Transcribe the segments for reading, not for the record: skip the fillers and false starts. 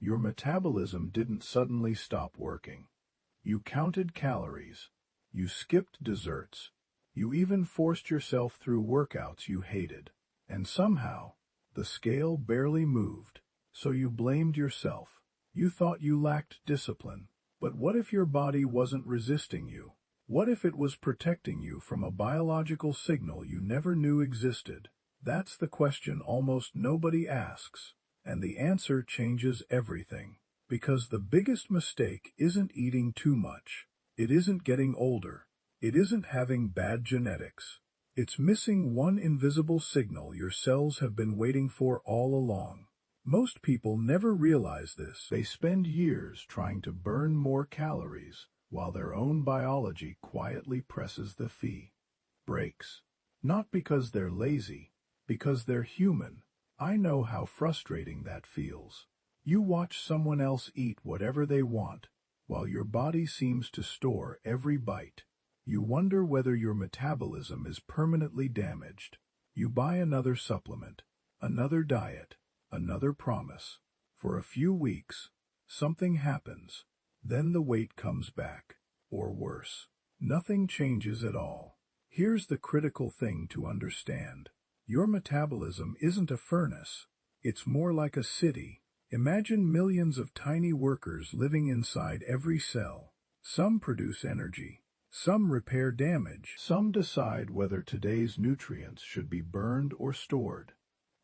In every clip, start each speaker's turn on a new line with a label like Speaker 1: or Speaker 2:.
Speaker 1: Your metabolism didn't suddenly stop working. You counted calories. You skipped desserts. You even forced yourself through workouts you hated. And somehow, the scale barely moved, so you blamed yourself. You thought you lacked discipline. But what if your body wasn't resisting you? What if it was protecting you from a biological signal you never knew existed? That's the question almost nobody asks, and the answer changes everything. Because the biggest mistake isn't eating too much. It isn't getting older. It isn't having bad genetics. It's missing one invisible signal your cells have been waiting for all along. Most people never realize this. They spend years trying to burn more calories, while their own biology quietly presses the brakes. Not because they're lazy, because they're human. I know how frustrating that feels. You watch someone else eat whatever they want, while your body seems to store every bite. You wonder whether your metabolism is permanently damaged. You buy another supplement, another diet, another promise. For a few weeks, something happens. Then the weight comes back. Or worse, nothing changes at all. Here's the critical thing to understand. Your metabolism isn't a furnace. It's more like a city. Imagine millions of tiny workers living inside every cell. Some produce energy. Some repair damage. Some decide whether today's nutrients should be burned or stored.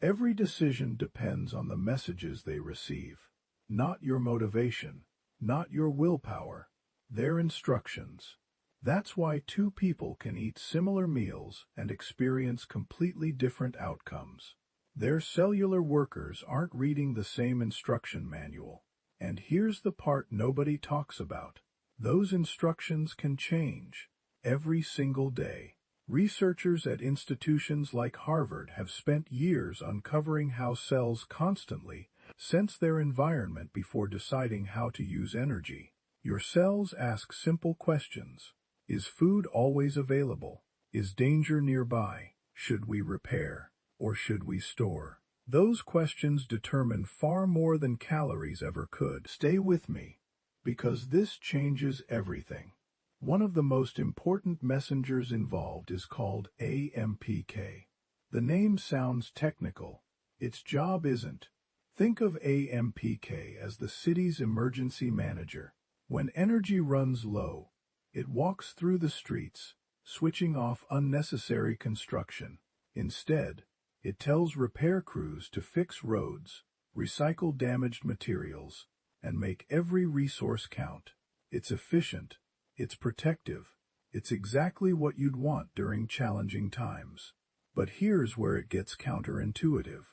Speaker 1: Every decision depends on the messages they receive. Not your motivation, not your willpower, their instructions. That's why two people can eat similar meals and experience completely different outcomes. Their cellular workers aren't reading the same instruction manual. And here's the part nobody talks about. Those instructions can change every single day. Researchers at institutions like Harvard have spent years uncovering how cells constantly sense their environment before deciding how to use energy. Your cells ask simple questions. Is food always available? Is danger nearby? Should we repair? Or should we store? Those questions determine far more than calories ever could. Stay with me, because this changes everything. One of the most important messengers involved is called AMPK. The name sounds technical. Its job isn't. Think of AMPK as the city's emergency manager. When energy runs low, it walks through the streets, switching off unnecessary construction. Instead, it tells repair crews to fix roads, recycle damaged materials, and make every resource count. It's efficient. It's protective. It's exactly what you'd want during challenging times. But here's where it gets counterintuitive.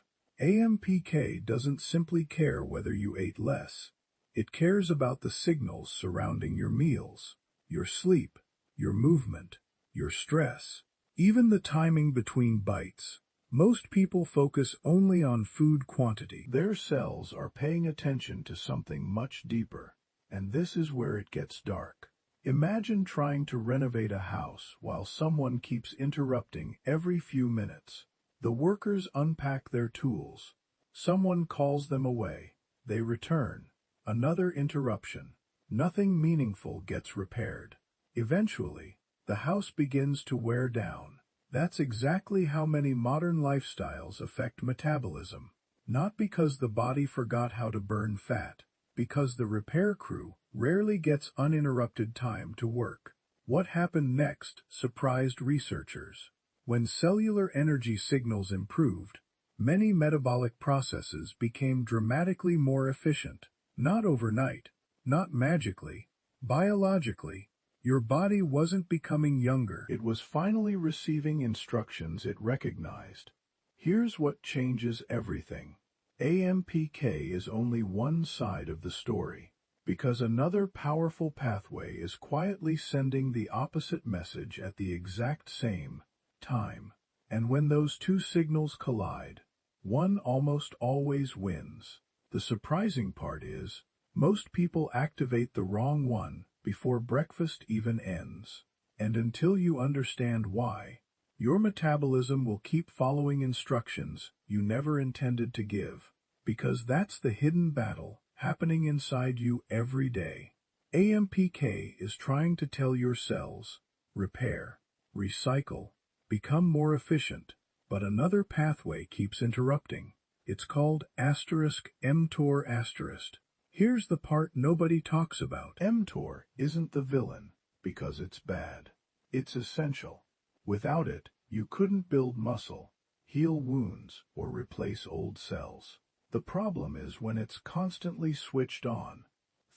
Speaker 1: AMPK doesn't simply care whether you ate less. It cares about the signals surrounding your meals, your sleep, your movement, your stress, even the timing between bites. Most people focus only on food quantity. Their cells are paying attention to something much deeper, and this is where it gets dark. Imagine trying to renovate a house while someone keeps interrupting every few minutes. The workers unpack their tools. Someone calls them away. They return. Another interruption. Nothing meaningful gets repaired. Eventually, the house begins to wear down. That's exactly how many modern lifestyles affect metabolism. Not because the body forgot how to burn fat, because the repair crew rarely gets uninterrupted time to work. What happened next surprised researchers. When cellular energy signals improved, many metabolic processes became dramatically more efficient. Not overnight, not magically, biologically. Your body wasn't becoming younger. It was finally receiving instructions it recognized. Here's what changes everything. AMPK is only one side of the story, because another powerful pathway is quietly sending the opposite message at the exact same time. And when those two signals collide, one almost always wins. The surprising part is, most people activate the wrong one before breakfast even ends. And until you understand why, your metabolism will keep following instructions you never intended to give. Because that's the hidden battle happening inside you every day. AMPK is trying to tell your cells, repair, recycle, become more efficient, but another pathway keeps interrupting. It's called mTOR**. Here's the part nobody talks about. mTOR isn't the villain because it's bad. It's essential. Without it, you couldn't build muscle, heal wounds, or replace old cells. The problem is when it's constantly switched on.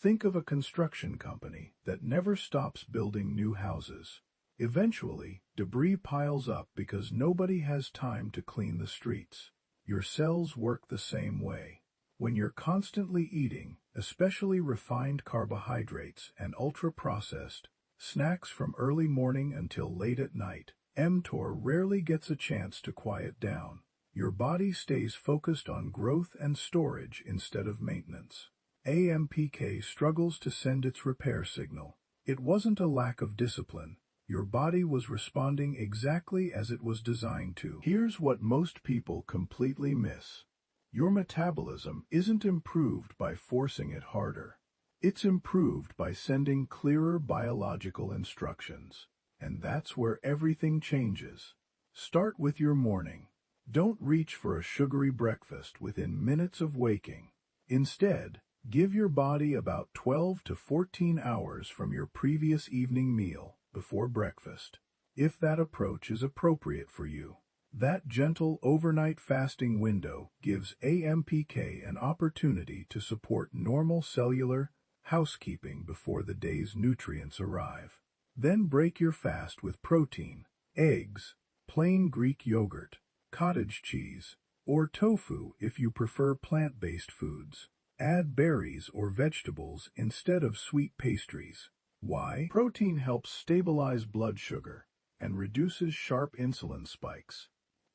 Speaker 1: Think of a construction company that never stops building new houses. Eventually, debris piles up because nobody has time to clean the streets. Your cells work the same way. When you're constantly eating, especially refined carbohydrates and ultra-processed snacks from early morning until late at night, mTOR rarely gets a chance to quiet down. Your body stays focused on growth and storage instead of maintenance. AMPK struggles to send its repair signal. It wasn't a lack of discipline. Your body was responding exactly as it was designed to. Here's what most people completely miss. Your metabolism isn't improved by forcing it harder. It's improved by sending clearer biological instructions. And that's where everything changes. Start with your morning. Don't reach for a sugary breakfast within minutes of waking. Instead, give your body about 12 to 14 hours from your previous evening meal before breakfast, if that approach is appropriate for you. That gentle overnight fasting window gives AMPK an opportunity to support normal cellular housekeeping before the day's nutrients arrive. Then break your fast with protein, eggs, plain Greek yogurt, cottage cheese, or tofu if you prefer plant-based foods. Add berries or vegetables instead of sweet pastries. Why? Protein helps stabilize blood sugar and reduces sharp insulin spikes,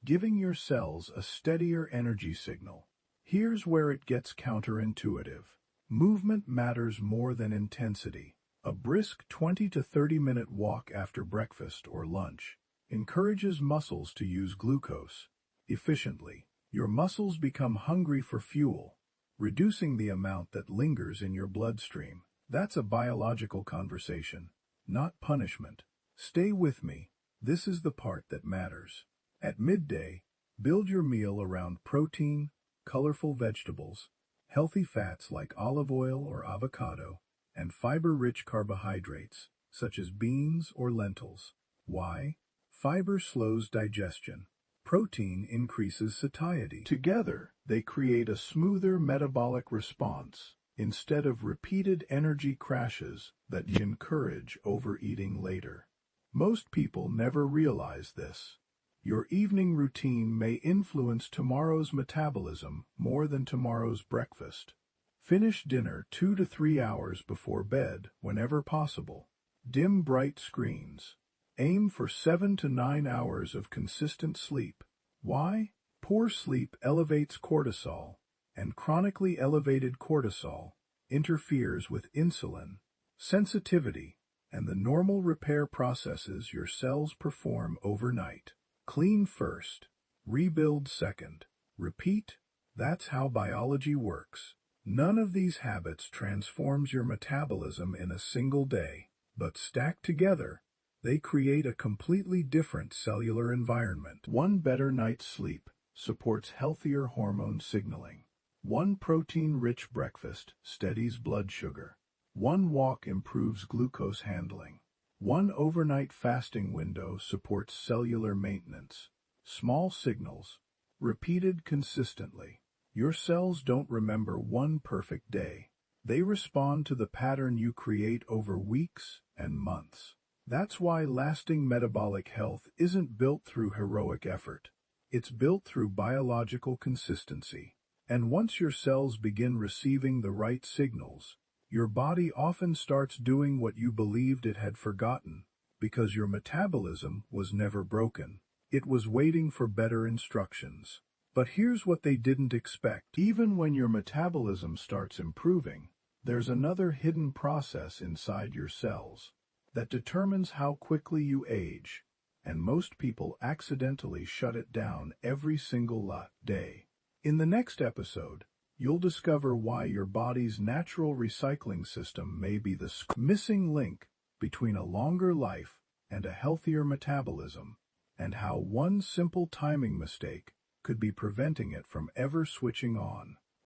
Speaker 1: giving your cells a steadier energy signal. Here's where it gets counterintuitive. Movement matters more than intensity. A brisk 20 to 30-minute walk after breakfast or lunch encourages muscles to use glucose efficiently. Your muscles become hungry for fuel, reducing the amount that lingers in your bloodstream. That's a biological conversation, not punishment. Stay with me. This is the part that matters. At midday, build your meal around protein, colorful vegetables, healthy fats like olive oil or avocado, and fiber-rich carbohydrates, such as beans or lentils. Why? Fiber slows digestion. Protein increases satiety. Together, they create a smoother metabolic response instead of repeated energy crashes that encourage overeating later. Most people never realize this. Your evening routine may influence tomorrow's metabolism more than tomorrow's breakfast. Finish dinner 2 to 3 hours before bed whenever possible. Dim bright screens. Aim for 7 to 9 hours of consistent sleep. Why? Poor sleep elevates cortisol, and chronically elevated cortisol interferes with insulin sensitivity and the normal repair processes your cells perform overnight. Clean first, rebuild second. Repeat. That's how biology works. None of these habits transforms your metabolism in a single day, but stacked together, they create a completely different cellular environment. One better night's sleep supports healthier hormone signaling. One protein-rich breakfast steadies blood sugar. One walk improves glucose handling. One overnight fasting window supports cellular maintenance. Small signals, repeated consistently. Your cells don't remember one perfect day. They respond to the pattern you create over weeks and months. That's why lasting metabolic health isn't built through heroic effort. It's built through biological consistency. And once your cells begin receiving the right signals, your body often starts doing what you believed it had forgotten, because your metabolism was never broken. It was waiting for better instructions. But here's what they didn't expect. Even when your metabolism starts improving, there's another hidden process inside your cells that determines how quickly you age, and most people accidentally shut it down every single day. In the next episode, You'll discover why your body's natural recycling system may be the missing link between a longer life and a healthier metabolism, and how one simple timing mistake could be preventing it from ever switching on.